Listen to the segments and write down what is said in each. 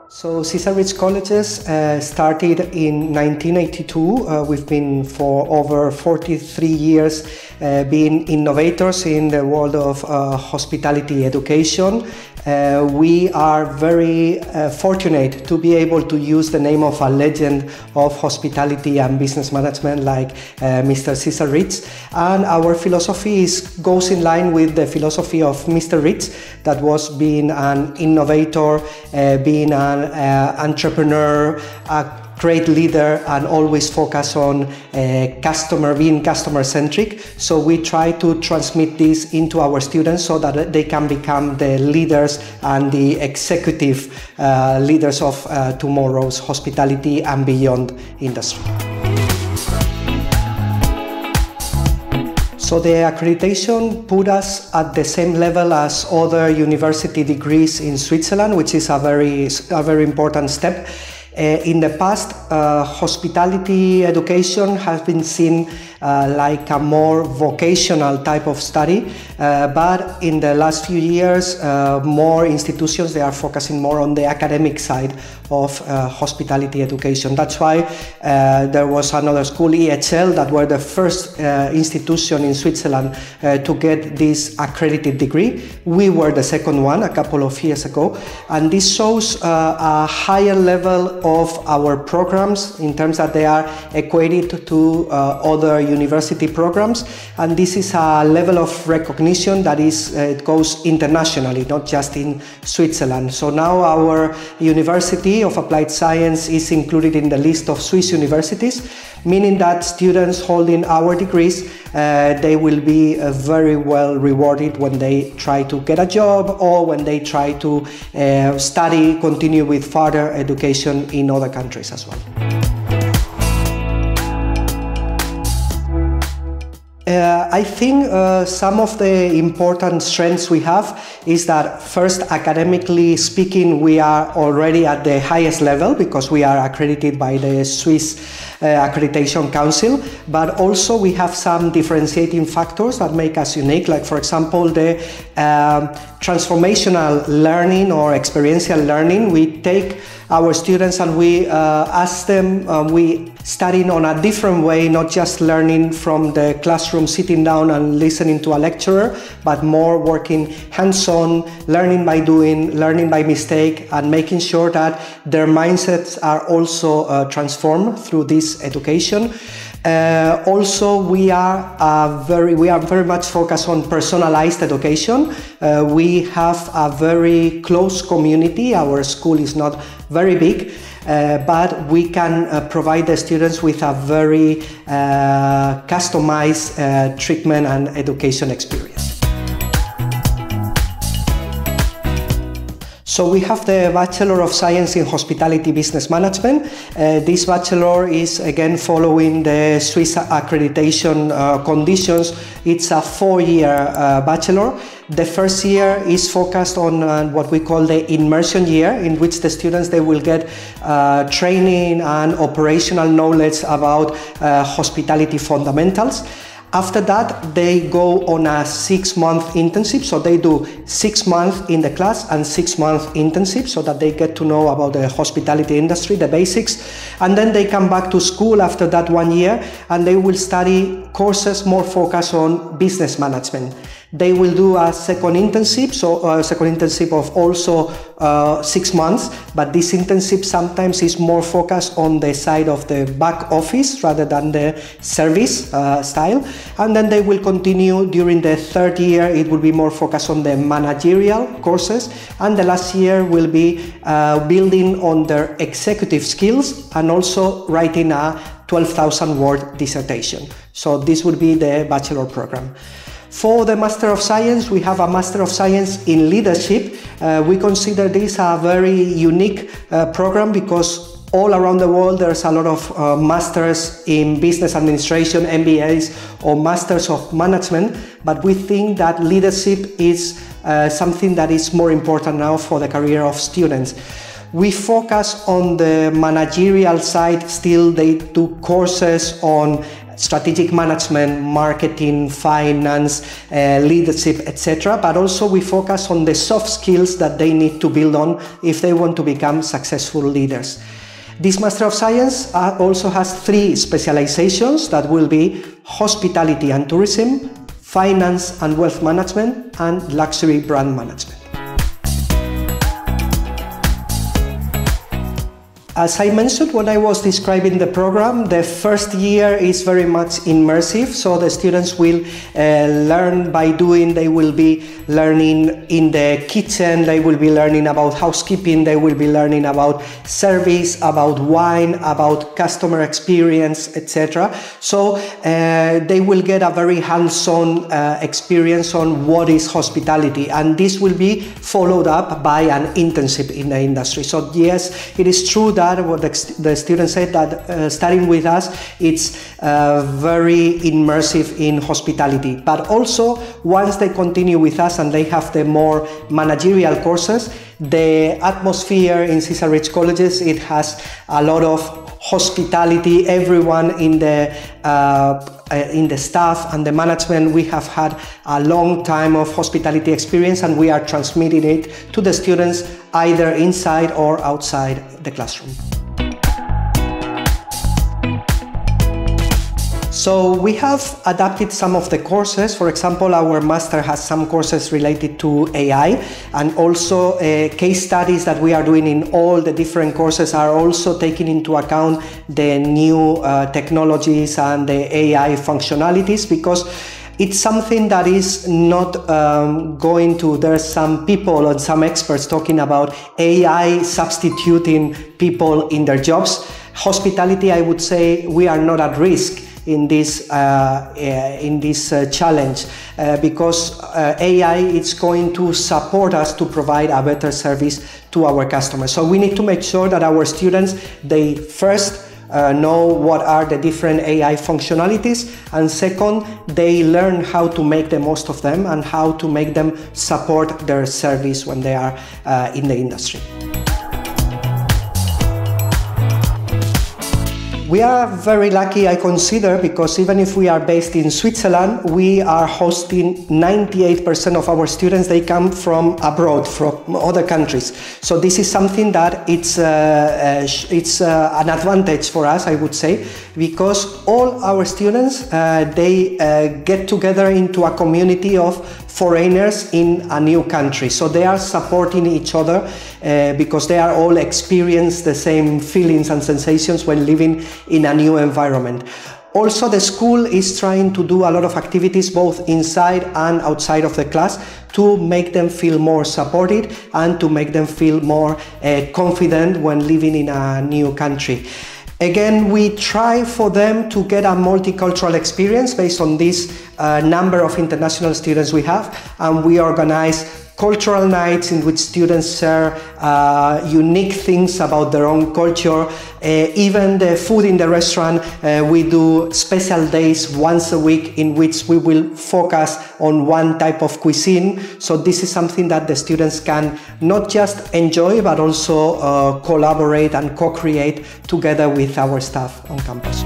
So César Ritz Colleges started in 1982. We've been for over 43 years being innovators in the world of hospitality education. We are very fortunate to be able to use the name of a legend of hospitality and business management like Mr. César Ritz. And our philosophy goes in line with the philosophy of Mr. Ritz, that was being an innovator, being an entrepreneur, a great leader, and always focus on being customer-centric. So we try to transmit this into our students so that they can become the leaders and the executive leaders of tomorrow's hospitality and beyond industry. So the accreditation put us at the same level as other university degrees in Switzerland, which is a very important step. In the past, hospitality education has been seen like a more vocational type of study, but in the last few years, more institutions, they are focusing more on the academic side of hospitality education. That's why there was another school, EHL, that were the first institution in Switzerland to get this accredited degree. We were the second one a couple of years ago, and this shows a higher level of our programs in terms that they are equated to other university programs, and this is a level of recognition that it goes internationally, not just in Switzerland. So now our University of Applied Science is included in the list of Swiss universities, meaning that students holding our degrees, they will be very well rewarded when they try to get a job or when they try to continue with further education in other countries as well. I think some of the important strengths we have is that, first, academically speaking, we are already at the highest level because we are accredited by the Swiss Accreditation Council, but also we have some differentiating factors that make us unique, like, for example, the transformational learning or experiential learning. We take our students and we ask them, we studying on a different way, not just learning from the classroom, sitting down and listening to a lecturer, but more working hands-on, learning by doing, learning by mistake, and making sure that their mindsets are also transformed through this education. Also, we are very much focused on personalized education. We have a very close community. Our school is not very big, but we can provide the students with a very customized treatment and education experience. So we have the Bachelor of Science in Hospitality Business Management. This bachelor is again following the Swiss accreditation conditions. It's a 4-year bachelor. The first year is focused on what we call the immersion year, in which the students, they will get training and operational knowledge about hospitality fundamentals. After that, they go on a 6-month internship, so they do 6 months in the class and 6-month internship, so that they get to know about the hospitality industry, the basics, and then they come back to school after that 1 year, and they will study courses more focused on business management. They will do a second internship, so a second internship of also 6 months, but this internship sometimes is more focused on the side of the back office rather than the service style. And then they will continue during the 3rd year. It will be more focused on the managerial courses, and the last year will be building on their executive skills and also writing a 12,000-word dissertation. So this would be the bachelor program. For the Master of Science, we have a Master of Science in Leadership. We consider this a very unique program because all around the world there's a lot of Masters in Business Administration, MBAs, or Masters of Management, but we think that leadership is something that is more important now for the career of students. We focus on the managerial side still. They do courses on strategic management, marketing, finance, leadership, etc. But also we focus on the soft skills that they need to build on if they want to become successful leaders. This Master of Science also has 3 specializations that will be hospitality and tourism, finance and wealth management, and luxury brand management. As I mentioned when I was describing the program, the first year is very much immersive, so the students will learn by doing. They will be learning in the kitchen, they will be learning about housekeeping, they will be learning about service, about wine, about customer experience, etc. So they will get a very hands-on experience on what is hospitality, and this will be followed up by an internship in the industry. So yes, it is true that what the students said, that studying with us, it's very immersive in hospitality. But also, once they continue with us and they have the more managerial courses, the atmosphere in César Ritz Colleges, it has a lot of hospitality. Everyone in the staff and the management, we have had a long time of hospitality experience, and we are transmitting it to the students either inside or outside the classroom. So we have adapted some of the courses. For example, our master has some courses related to AI, and also case studies that we are doing in all the different courses are also taking into account the new technologies and the AI functionalities, because it's something that is not going to, there's some people and some experts talking about AI substituting people in their jobs. Hospitality, I would say, we are not at risk in this challenge because AI is going to support us to provide a better service to our customers. So we need to make sure that our students, they first know what are the different AI functionalities, and second, they learn how to make the most of them and how to make them support their service when they are in the industry. We are very lucky, I consider, because even if we are based in Switzerland, we are hosting 98% of our students, they come from abroad, from other countries. So this is something that it's an advantage for us, I would say, because all our students, they get together into a community of foreigners in a new country. So they are supporting each other because they are all experience the same feelings and sensations when living in a new environment. Also, the school is trying to do a lot of activities both inside and outside of the class to make them feel more supported and to make them feel more confident when living in a new country. Again, we try for them to get a multicultural experience based on this number of international students we have, and we organize cultural nights in which students share unique things about their own culture. Even the food in the restaurant, we do special days once a week in which we will focus on one type of cuisine. So this is something that the students can not just enjoy, but also collaborate and co-create together with our staff on campus.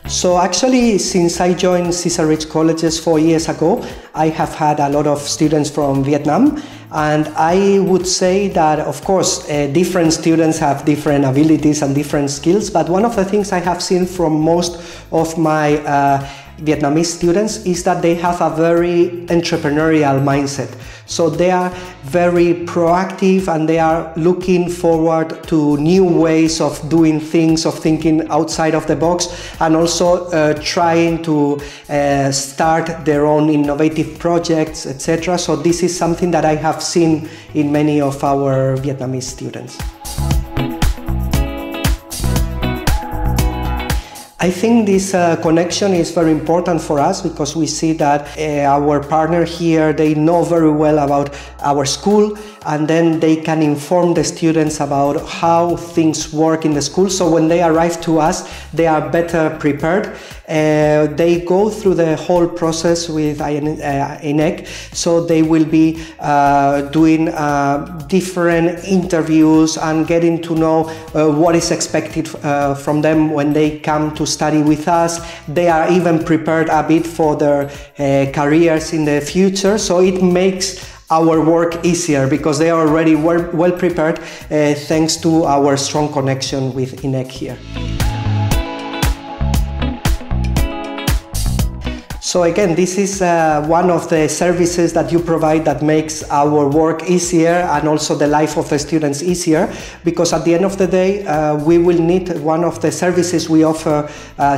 So actually, since I joined César Ritz Colleges 4 years ago, I have had a lot of students from Vietnam, and I would say that, of course, different students have different abilities and different skills, but one of the things I have seen from most of my Vietnamese students is that they have a very entrepreneurial mindset. So they are very proactive and they are looking forward to new ways of doing things, of thinking outside of the box, and also trying to start their own innovative projects, etc. So this is something that I have seen in many of our Vietnamese students. I think this connection is very important for us because we see that our partner here, they know very well about our school, and then they can inform the students about how things work in the school. So when they arrive to us, they are better prepared. They go through the whole process with INEC, so they will be doing different interviews and getting to know what is expected from them when they come to study with us. They are even prepared a bit for their careers in the future, so it makes our work easier because they are already well prepared thanks to our strong connection with INEC here. So again, this is one of the services that you provide that makes our work easier and also the life of the students easier, because at the end of the day, we will need one of the services we offer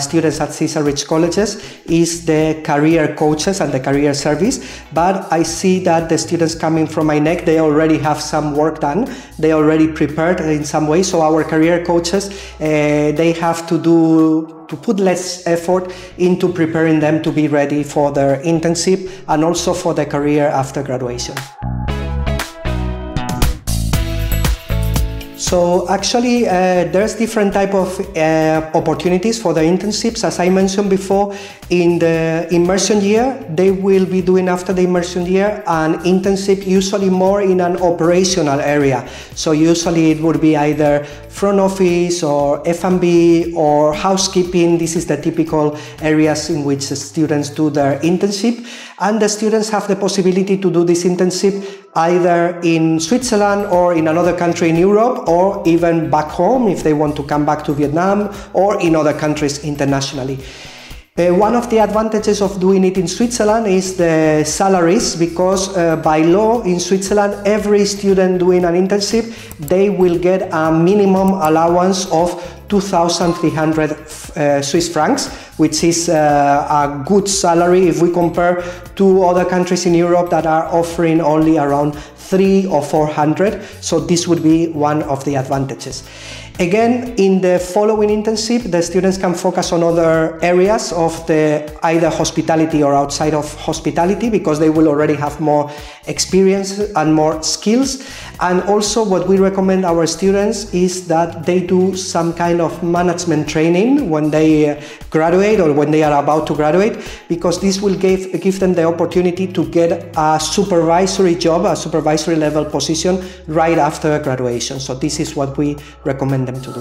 students at César Ritz Colleges is the career coaches and the career service. But I see that the students coming from INEC, they already have some work done. They already prepared in some way. So our career coaches, they have to put less effort into preparing them to be ready for their internship and also for their career after graduation. So actually, there's different type of opportunities for the internships. As I mentioned before, in the immersion year, they will be doing after the immersion year an internship, usually more in an operational area. So usually it would be either front office or F&B or housekeeping. This is the typical areas in which the students do their internship. And the students have the possibility to do this internship either in Switzerland or in another country in Europe, or even back home if they want to come back to Vietnam, or in other countries internationally. One of the advantages of doing it in Switzerland is the salaries, because by law in Switzerland, every student doing an internship, they will get a minimum allowance of 2,300 Swiss francs, which is a good salary if we compare to other countries in Europe that are offering only around 300 or 400. So this would be one of the advantages. Again, in the following internship, the students can focus on other areas of the either hospitality or outside of hospitality, because they will already have more experience and more skills. And also what we recommend our students is that they do some kind of management training when they graduate or when they are about to graduate, because this will give them the opportunity to get a supervisory job, a supervisory level position right after graduation. So this is what we recommend them to do.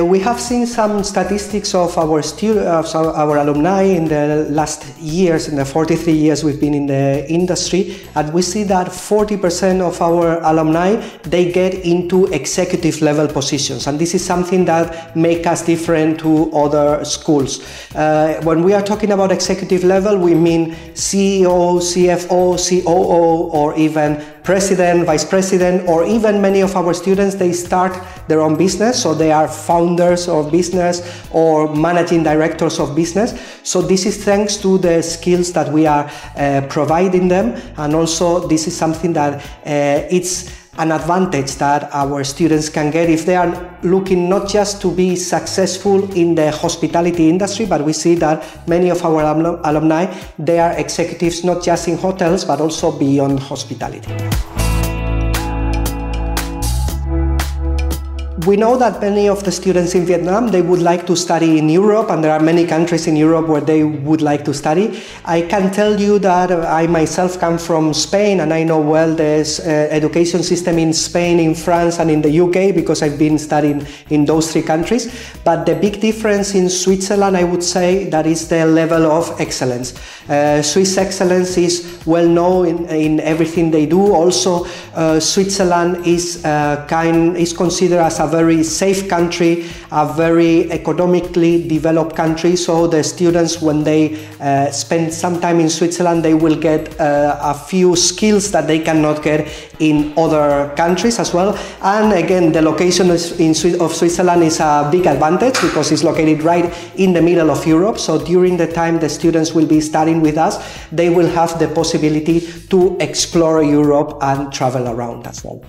We have seen some statistics of our alumni in the last years, in the 43 years we've been in the industry, and we see that 40% of our alumni, they get into executive level positions, and this is something that makes us different to other schools. When we are talking about executive level, we mean CEO, CFO, COO, or even president, vice president, or even many of our students, they start their own business, so they are founders of business or managing directors of business. So this is thanks to the skills that we are providing them, and also this is something that it's an advantage that our students can get if they are looking not just to be successful in the hospitality industry, but we see that many of our alumni, they are executives not just in hotels, but also beyond hospitality. We know that many of the students in Vietnam, they would like to study in Europe, and there are many countries in Europe where they would like to study. I can tell you that I myself come from Spain, and I know well the education system in Spain, in France, and in the UK, because I've been studying in those three countries. But the big difference in Switzerland, I would say, that is the level of excellence. Swiss excellence is well known in everything they do. Also, Switzerland is considered as a very safe country, a very economically developed country. So the students, when they spend some time in Switzerland, they will get a few skills that they cannot get in other countries as well. And again, the location of Switzerland is a big advantage because it's located right in the middle of Europe. So during the time the students will be studying with us, they will have the possibility to explore Europe and travel around as well.